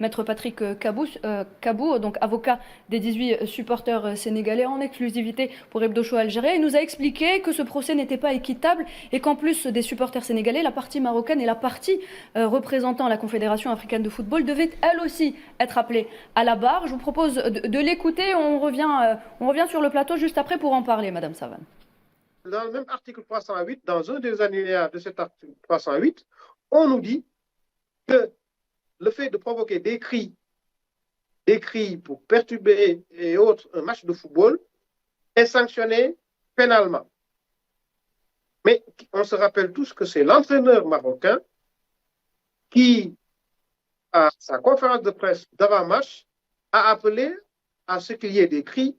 Maître Patrick Kabou, donc avocat des 18 supporters sénégalais en exclusivité pour Hebdo Show Algérien. Il nous a expliqué que ce procès n'était pas équitable et qu'en plus des supporters sénégalais, la partie marocaine et la partie représentant la Confédération africaine de football devaient elle aussi être appelées à la barre. Je vous propose de l'écouter. On revient sur le plateau juste après pour en parler, Madame Savane. Dans le même article 308, dans un des alinéas de cet article 308, on nous dit que le fait de provoquer des cris pour perturber et autres un match de football est sanctionné pénalement. Mais on se rappelle tous que c'est l'entraîneur marocain qui, à sa conférence de presse d'avant-match, a appelé à ce qu'il y ait des cris.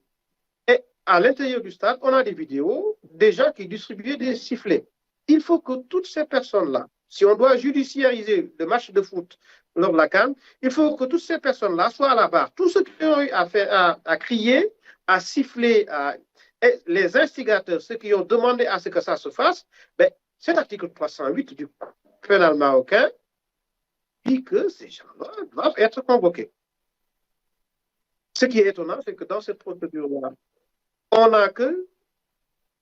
Et à l'intérieur du stade, on a des vidéos des gens qui distribuaient des sifflets. Il faut que toutes ces personnes-là, si on doit judiciariser le match de foot lors de la CAN, il faut que toutes ces personnes-là soient à la barre. Tous ceux qui ont eu à crier, à siffler, et les instigateurs, ceux qui ont demandé à ce que ça se fasse, ben, cet article 308 du pénal marocain dit que ces gens-là doivent être convoqués. Ce qui est étonnant, c'est que dans cette procédure-là, on n'a que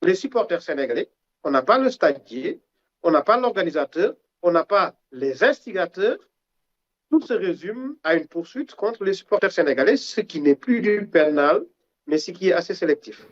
les supporters sénégalais, on n'a pas le stadier, on n'a pas l'organisateur, on n'a pas les instigateurs. Tout se résume à une poursuite contre les supporters sénégalais, ce qui n'est plus du pénal, mais ce qui est assez sélectif.